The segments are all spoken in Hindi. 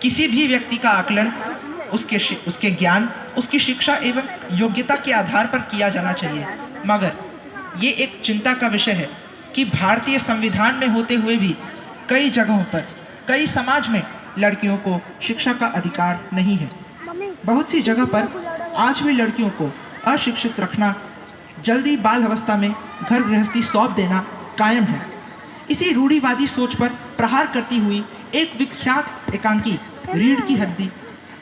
किसी भी व्यक्ति का आकलन उसके ज्ञान, उसकी शिक्षा एवं योग्यता के आधार पर किया जाना चाहिए। मगर ये एक चिंता का विषय है कि भारतीय संविधान में होते हुए भी कई जगहों पर, कई समाज में लड़कियों को शिक्षा का अधिकार नहीं है। बहुत सी जगह पर आज भी लड़कियों को अशिक्षित रखना, जल्दी बाल अवस्था में घर गृहस्थी सौंप देना कायम है। इसी रूढ़िवादी सोच पर प्रहार करती हुई एक विख्यात एकांकी रीढ़ की हड्डी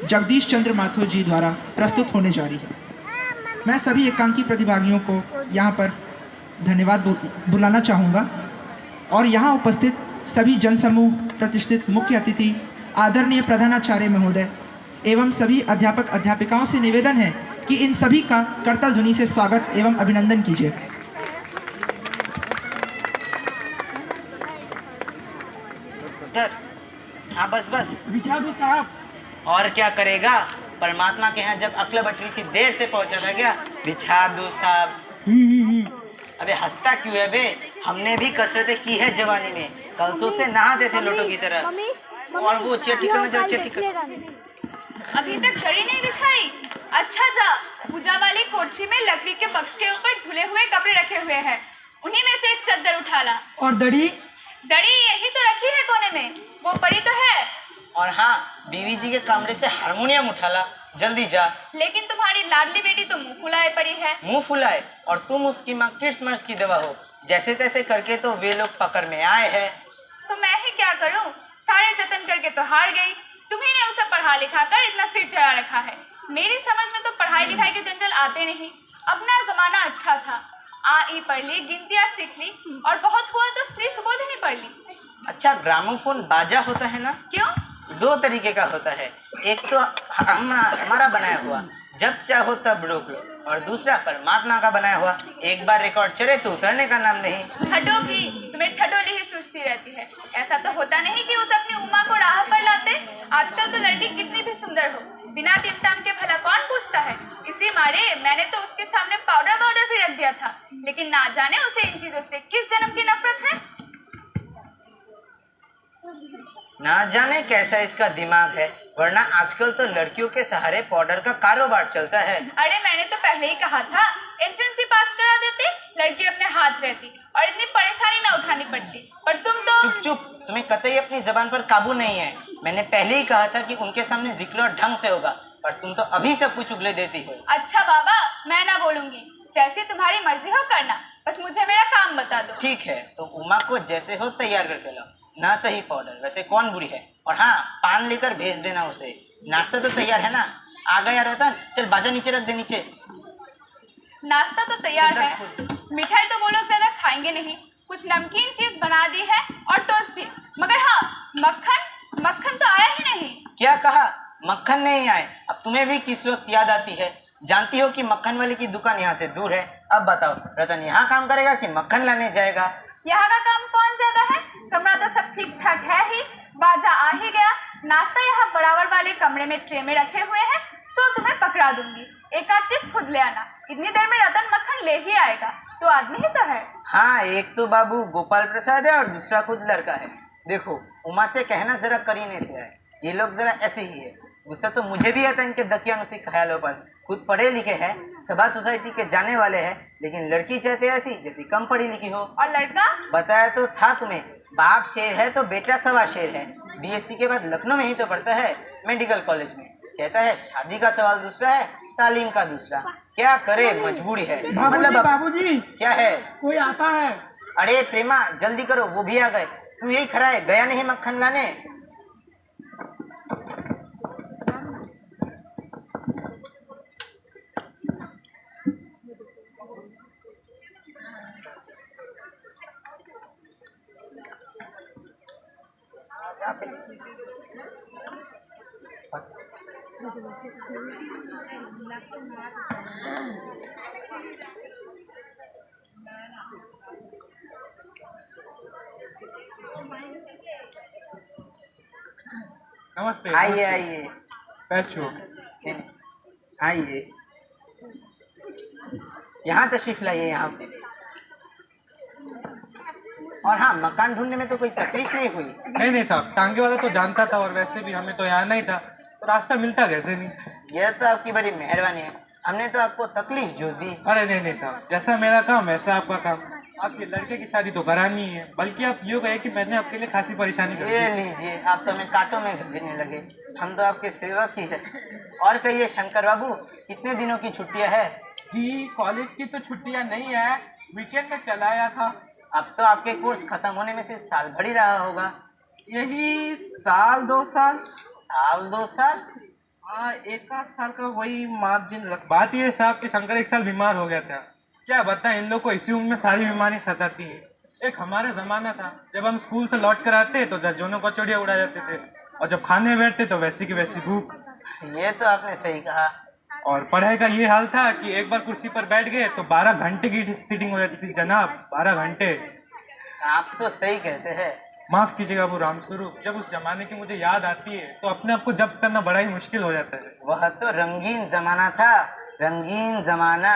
जगदीश चंद्र माथुर जी द्वारा प्रस्तुत होने जा रही है। मैं सभी एकांकी प्रतिभागियों को यहाँ पर धन्यवाद बुलाना चाहूँगा और यहाँ उपस्थित सभी जनसमूह, प्रतिष्ठित मुख्य अतिथि, आदरणीय प्रधानाचार्य महोदय एवं सभी अध्यापक अध्यापिकाओं से निवेदन है कि इन सभी का करताल ध्वनि से स्वागत एवं अभिनंदन कीजिए। हाँ बस बस बिछा दो साहब। और क्या करेगा, परमात्मा के यहाँ जब अक्ल बटरी थी देर से पहुंचा था क्या? बिछा दो साहब। अबे हंसता क्यों है बे? हमने भी कसरतें की है जवानी में, कलसों से नहाते थे लोटों की तरह। और वो चेयर ठीक करना, जरा चेयर ठीक कर। अभी तक छड़ी नहीं बिछाई? अच्छा जा, पूजा वाली कोठरी में लकड़ी के बक्स के ऊपर धुले हुए कपड़े रखे हुए हैं, उन्हीं में से एक चद्दर उठा ला। और दड़ी? दड़ी यही तो रखी है कोने में, वो पड़ी तो है। और हाँ, बीवी जी के कमरे से हारमोनियम उठा ला, जल्दी जा। लेकिन तुम्हारी लाडली बेटी तो मुंह फुलाए पड़ी है। मुंह फुलाए? और तुम उसकी माँ किड्स मर्स की दवा हो। जैसे तैसे करके तो वे लोग पकड़ में आए हैं। तो मैं ही क्या करूं? सारे जतन करके तो हार गई। तुम्ही ने उसे पढ़ा लिखा कर इतना सिर चढ़ा रखा है। मेरी समझ में तो पढ़ाई लिखाई के जंजल आते नहीं। अपना जमाना अच्छा था, आ ई पढ़ ली, गिनतियाँ सीख ली और बहुत हुआ तो स्त्री सुबोधिनी पढ़ ली। अच्छा, ग्रामोफोन बाजा होता है ना? क्यों? दो तरीके का होता है, एक तो हमारा बनाया हुआ जब चाहो तब रोक लो, और दूसरा परमात्मा का बनाया हुआ एक बार रिकॉर्ड चले तो उतरने का नाम नहीं। ठटो भी, तुम्हें ठटोली ही सोचती रहती है। ऐसा तो होता नहीं कि उसे अपनी उमा को राह पर लाते। आजकल तो लड़की कितनी भी सुंदर हो, बिना टिमटाम के भला कौन पूछता है। इसी मारे मैंने तो उसके सामने पाउडर वाउडर भी रख दिया था, लेकिन ना जाने उसे इन चीजों से किस जन्म की नफरत है। ना जाने कैसा इसका दिमाग है, वरना आजकल तो लड़कियों के सहारे पाउडर का कारोबार चलता है। अरे मैंने तो पहले ही कहा था, एंट्रेंस ही पास करा देते, लड़की अपने हाथ रहती और इतनी परेशानी ना उठानी पड़ती। पर तुम तो चुप चुप, तुम्हें कतई अपनी जबान पर काबू नहीं है। मैंने पहले ही कहा था कि उनके सामने जिक्र और ढंग से होगा, पर तुम तो अभी सब कुछ उगले देती हो। अच्छा बाबा, मैं ना बोलूंगी, जैसी तुम्हारी मर्जी हो करना, बस मुझे मेरा काम बता दो। ठीक है, तो उमा को जैसे हो तैयार करके लाओ। ना सही पाउडर, वैसे कौन बुरी है। और हाँ, पान लेकर भेज देना उसे। नाश्ता तो तैयार है ना? आ गया रतन, चल बाजा नीचे रख दे। नीचे नाश्ता तो तैयार है, मिठाई तो वो लोग ज्यादा खाएंगे नहीं, कुछ नमकीन चीज बना दी है और टोस्ट भी। मगर हाँ, मक्खन तो आया ही नहीं। क्या कहा? मक्खन नहीं आए? अब तुम्हें भी किस वक्त याद आती है? जानती हो कि मक्खन वाले की दुकान यहाँ से दूर है। अब बताओ, रतन यहाँ काम करेगा कि मक्खन लाने जाएगा? यहाँ का काम कौन ज्यादा है? कमरा तो सब ठीक ठाक है ही, बाजा आ ही गया, नाश्ता यहाँ बराबर वाले कमरे में ट्रे में रखे हुए हैं, सो तुम्हें पकड़ा दूंगी। एक आध चीज खुद ले आना, इतनी देर में रतन मक्खन ले ही आएगा, तो आदमी ही तो है। हाँ, एक तो बाबू गोपाल प्रसाद है और दूसरा खुद लड़का है। देखो, उमा से कहना जरा करीने से है, ये लोग जरा ऐसे ही है। गुस्सा तो मुझे भी आता है इनके दकियानुसी ख्यालों पर। खुद पढ़े लिखे हैं, सभा सोसाइटी के जाने वाले हैं, लेकिन लड़की चाहते ऐसी जैसी कम पढ़ी लिखी हो। और लड़का? बताया तो था तुम्हें, बाप शेर है तो बेटा सवा शेर है। बीएससी के बाद लखनऊ में ही तो पढ़ता है, मेडिकल कॉलेज में। कहता है शादी का सवाल दूसरा है, तालीम का दूसरा। क्या करे, मजबूरी है। मतलब बाबूजी, क्या है? कोई आता है। अरे प्रेमा, जल्दी करो, वो भी आ गए। तू यही खड़ा है, गया नहीं मक्खन लाने? नमस्ते। आइए आइए, बैठो। आइए, यहाँ तशरीफ लाइए। यहाँ पे और हाँ, मकान ढूंढने में तो कोई तकलीफ नहीं हुई? नहीं नहीं साहब, टांगे वाला तो जानता था, और वैसे भी हमें तो यहाँ नहीं था, तो रास्ता मिलता कैसे नहीं। यह तो आपकी बड़ी मेहरबानी है, हमने तो आपको तकलीफ जो दी। अरे नहीं नहीं साहब, जैसा मेरा काम वैसा आपका काम। आपके लड़के की शादी तो करानी है, बल्कि आप यूँ कहे कि मैंने आपके लिए खासी परेशानी कर ये दी। लीजिए, आप तो हमें कांटों में घसीटने लगे, हम तो आपके सेवक ही है। और कहिए शंकर बाबू, कितने दिनों की छुट्टियां है? जी कॉलेज की तो छुट्टियां नहीं है, वीकेंड में चला आया था। अब तो आपके कोर्स खत्म होने में सिर्फ साल भर ही रहा होगा। यही साल 2 साल। साल 2 साल? हाँ, 1 साल का वही मार्जिन रख। बात ये है साहब कि शंकर एक साल बीमार हो गया था। क्या बताएं, इन लोग को इसी उम्र में सारी बीमारियां सताती है। एक हमारा जमाना था, जब हम स्कूल से लौट कर आते तो दर्जनों कचौड़ियाँ उड़ा जाते थे, और जब खाने बैठते तो वैसी की वैसी भूख। ये तो आपने सही कहा। और पढ़ाई का ये हाल था कि एक बार कुर्सी पर बैठ गए तो 12 घंटे की सीटिंग हो जाती थी जनाब, 12 घंटे। आप तो सही कहते हैं। माफ कीजिएगा वो रामस्वरूप, जब उस जमाने की मुझे याद आती है तो अपने आप को जब्त करना बड़ा ही मुश्किल हो जाता है। वह तो रंगीन जमाना था, रंगीन जमाना।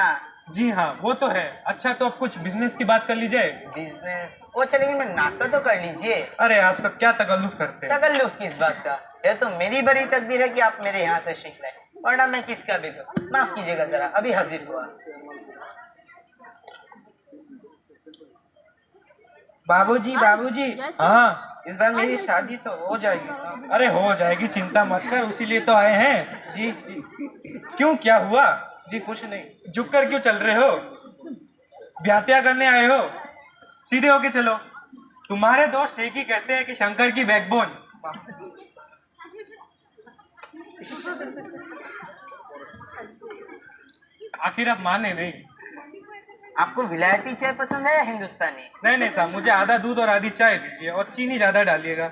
जी हाँ, वो तो है। अच्छा, तो अब कुछ बिजनेस की बात कर लीजिए। बिजनेस? वो चलेगी, मैं नाश्ता तो कर लीजिए। अरे आप सब क्या तकल्लुफ करते हैं। तकल्लुफ किस बात का? यह तो मेरी बड़ी तकदीर है कि आप मेरे यहाँ से सीख लें, वरना मैं किसका भी दूं। माफ कीजिएगा जरा, अभी हाजिर हुआ। बाबूजी बाबूजी, हाँ, इस बार मेरी शादी तो हो जाएगी ना? अरे हो जाएगी, चिंता मत कर, उसी लिए तो आए हैं। जी क्यों, क्या हुआ? जी कुछ नहीं। झुक कर क्यों चल रहे हो? ब्याह करने आए हो? सीधे होके चलो। तुम्हारे दोस्त एक ही कहते हैं कि शंकर की बैकबोन। आखिर आप माने नहीं? आपको विलायती चाय पसंद है या हिंदुस्तानी? नहीं नहीं साहब, मुझे आधा दूध और आधी चाय दीजिए, और चीनी ज्यादा डालिएगा।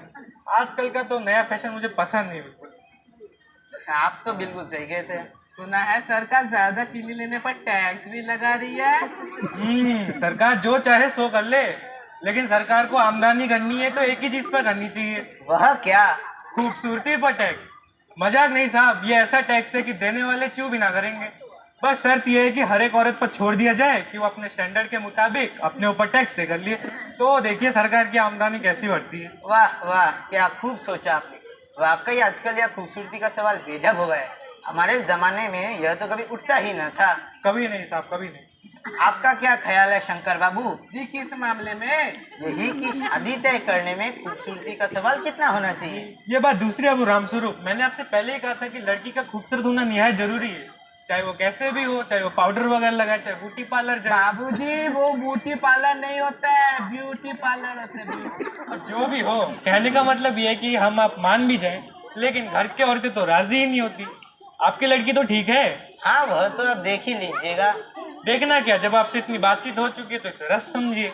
आजकल का तो नया फैशन मुझे पसंद नहीं बिल्कुल। आप तो बिल्कुल सही कहते हैं। सुना है सरकार ज्यादा चीनी लेने पर टैक्स भी लगा रही है। सरकार जो चाहे सो कर ले, लेकिन सरकार को आमदनी करनी है तो एक ही चीज पर करनी चाहिए, वह क्या? खूबसूरती पर टैक्स। मजाक नहीं साहब, ये ऐसा टैक्स है कि देने वाले चू भी ना करेंगे। बस शर्त यह है कि हर एक औरत पर छोड़ दिया जाए कि वो अपने स्टैंडर्ड के मुताबिक अपने ऊपर टैक्स पे कर लिए, तो देखिए सरकार की आमदनी कैसी बढ़ती है। वाह वाह, क्या खूब सोचा आपने। वाकई आजकल यह खूबसूरती का सवाल बेढब हो गया है। हमारे जमाने में यह तो कभी उठता ही न था। कभी नहीं साहब, कभी नहीं। आपका क्या ख्याल है शंकर बाबू? जी किस मामले में? यही कि शादी तय करने में खूबसूरती का सवाल कितना होना चाहिए? ये बात दूसरी अबू रामस्वरूप, मैंने आपसे पहले ही कहा था कि लड़की का खूबसूरत होना निहायत जरूरी है, चाहे वो कैसे भी हो, चाहे वो पाउडर वगैरह लगाए, चाहे ब्यूटी पार्लर जाए। बाबूजी वो ब्यूटी पार्लर नहीं होता है, ब्यूटी पार्लर होता है। और जो भी हो, कहने का मतलब ये है कि हम आप मान भी जाएं, लेकिन घर के औरतें तो राजी ही नहीं होती। आपकी लड़की तो ठीक है। हाँ, वह तो अब देख ही लीजिएगा। देखना क्या, जब आपसे इतनी बातचीत हो चुकी है तो इसे रस समझिए।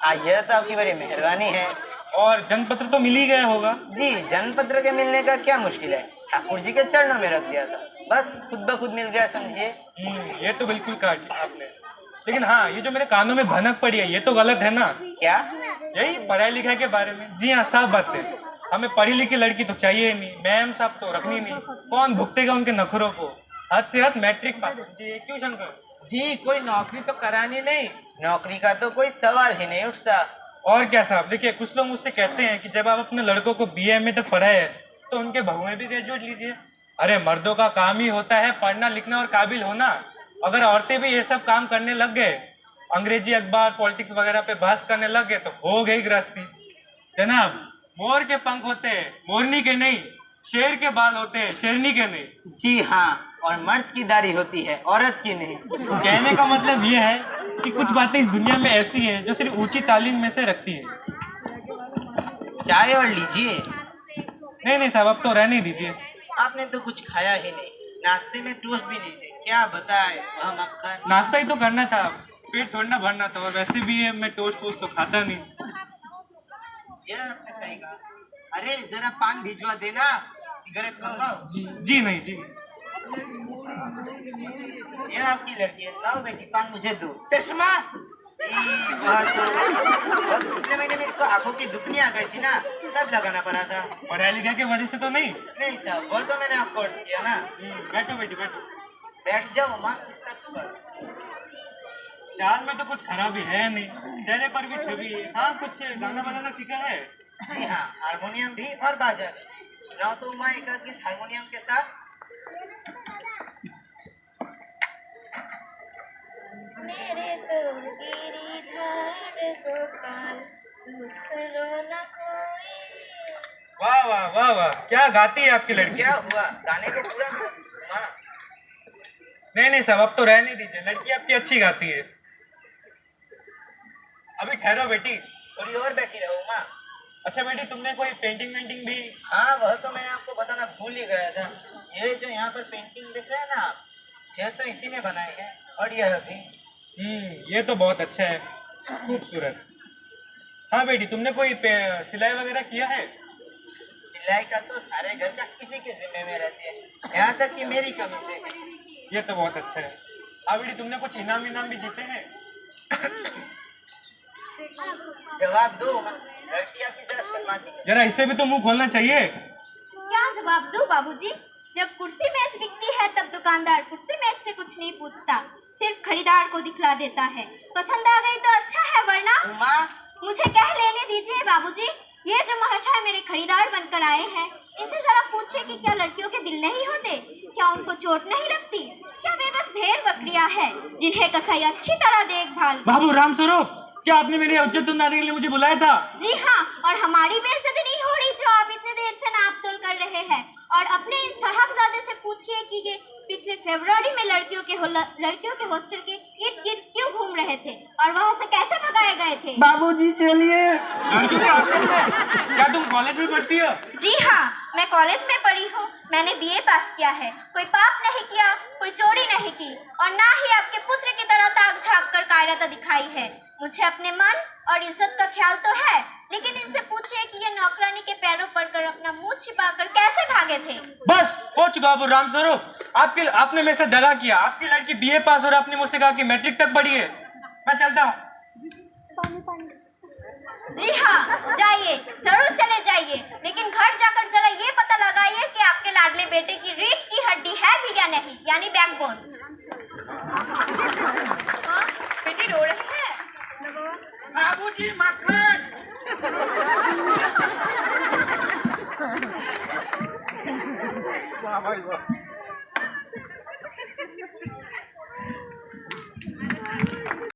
हाँ, यह तो आपकी बड़ी मेहरबानी है। और जन्मपत्र तो मिल ही गया होगा। जी, जन्मपत्र के मिलने का क्या मुश्किल है, ठाकुर जी के चरणों में रख दिया था, बस खुद ब खुद मिल गया, समझिए। ये तो बिल्कुल कहा आपने, लेकिन हाँ, ये जो मेरे कानों में भनक पड़ी है ये तो गलत है ना। क्या? यही पढ़ाई लिखाई के बारे में। जी हाँ, साफ बात है, हमें पढ़ी लिखी लड़की तो चाहिए ही नहीं, मैम साहब तो रखनी नहीं। कौन भुगतेगा उनके नखरों को? हद से हद मैट्रिक पास। जी क्यों शंकर? जी कोई नौकरी तो करानी नहीं। नौकरी का तो कोई सवाल ही नहीं उठता। और क्या साहब, देखिए कुछ लोग मुझसे कहते हैं कि जब आप अपने लड़कों को BA तक पढ़ाए है तो उनके बहुएं भी ग्रेजुएट लीजिए। अरे मर्दों का काम ही होता है पढ़ना लिखना और काबिल होना। अगर औरतें भी ये सब काम करने लग गए, अंग्रेजी अखबार पॉलिटिक्स वगैरह पे बहस करने लग गए, तो हो गई गृहस्थी। जनाब, मोर के पंख होते हैं मोरनी के नहीं, शेर के बाल होते हैं शेरनी के नहीं। जी हाँ, और मर्द की दाढ़ी होती है औरत की नहीं। कहने का मतलब ये है कि कुछ बातें इस दुनिया में ऐसी हैं जो सिर्फ ऊंची तालीम में से रखती है। चाय और लीजिए। नहीं नहीं साहब, अब तो रहने दीजिए। आपने तो कुछ खाया ही नहीं, नाश्ते में टोस्ट भी नहीं थे, क्या बताए वह मक्खन। नाश्ता ही तो करना था, पेट थोड़ा ना भरना था, और वैसे भी मैं टोस्ट वोस्ट तो खाता नहीं। यह आपने सही कहा। अरे जरा पान भिजवा देना, सिगरेट मंगाओ। जी नहीं जी। यह आपकी लड़की है, लाओ बेटी पान मुझे दो। चश्मा? जी वह पिछले महीने में इसको आंखों की दुखनी आ गई थी ना, तब लगाना पड़ा था। पढ़ाई लिखाई की वजह से तो नहीं? नहीं साहब, वह तो मैंने आपको अर्ज किया ना। बैठो बेटी बैठो। बैठ जाओ माँ, इस तक पर। चाल में तो कुछ खराबी है नहीं, चेहरे पर भी छवि है। हाँ, कुछ गाना बजाना सीखा है? जी हाँ, हारमोनियम भी और बाजा भी। सुनाओ तो उमा एक आध गीत हारमोनियम के साथ। मेरे तो गिरिधर गोपाल दूसरो न कोई। वाह वाह वाह वाह, क्या गाती है आपकी लड़की। क्या हुआ, गाने को पूरा करो उमा। नहीं नहीं साहब, अब तो रहने दीजिए, लड़की आपकी अच्छी गाती है। अभी ठहरो बेटी। थोड़ी और बैठी रहो उमा। अच्छा बेटी, तुमने कोई पेंटिंग वेंटिंग भी? हाँ, वह तो मैंने आपको बताना भूल ही गया था। ये जो यहाँ पर पेंटिंग दिख रहा है ना आप, यह तो इसी ने बनाई है। और यह भी। ये तो बहुत अच्छा है, खूबसूरत। हाँ बेटी, तुमने कोई सिलाई वगैरह किया है? सिलाई का तो सारे घर का किसी के जिम्मे में रहती है, यहाँ तक कि मेरी कमी से। ये तो बहुत अच्छा है। हाँ बेटी, तुमने कुछ इनाम भी जीते हैं? जवाब दो उमा, लड़की आपकी जरा शर्माती है। जरा इसे भी तो मुंह खोलना चाहिए। क्या जवाब दूं बाबूजी? जब कुर्सी मेज बिकती है तब दुकानदार कुर्सी मेज से कुछ नहीं पूछता, सिर्फ खरीदार को दिखला देता है। पसंद आ गई तो अच्छा है, वरना उमा, मुझे कह लेने दीजिए बाबूजी। ये जो महाशय मेरे खरीदार बनकर आए हैं, इनसे जरा पूछिए कि क्या लड़कियों के दिल नहीं होते? क्या उनको चोट नहीं लगती? क्या वे बस भेड़ बकरियां हैं जिन्हें कसाई अच्छी तरह देखभाल। बाबू राम स्वरूप, क्या आपने मेरी इज्जत उतारने के लिए मुझे बुलाया था? जी हाँ, और हमारी बेइज्जती नहीं हो रही जो आप इतने देर से नाप तोल कर रहे हैं। और अपने इन साहबजादे से पूछिए कि ये पिछले फरवरी में लड़कियों के हॉस्टल के इर्द गिर्द क्यों घूम रहे थे और वहाँ से कैसे भगाए गए थे। बाबूजी चलिए। लड़कियों के हॉस्टल में? क्या तुम कॉलेज में पढ़ती हो? जी हाँ, मैं कॉलेज में पढ़ी हूँ। मैंने बीए पास किया है। कोई पाप नहीं किया, कोई चोरी नहीं की, और ना ही आपके पुत्र की तरह ताक झाँक कर कायरता दिखाई है। मुझे अपने मन और इज्जत का ख्याल तो है, लेकिन इनसे पूछिए कि ये नौकरानी के पैरों पड़कर अपना मुंह छिपाकर कैसे भागे थे। बस हो चुका बाबू राम स्वरूप, आपने मेरे से दगा किया। आपकी लड़की बीए पास और आपने मुझसे कहा कि मैट्रिक तक पढ़ी है। मैं चलता हूँ। जी हाँ, जाइए, जरूर चले जाइए, लेकिन घर जाकर जरा ये पता लगाइए कि आपके लाडले बेटे की रीढ़ की हड्डी है भी या नहीं, यानी बैकबोन। बेटी रो रही है। बाबूजी मक्खन। वाह भाई वाह।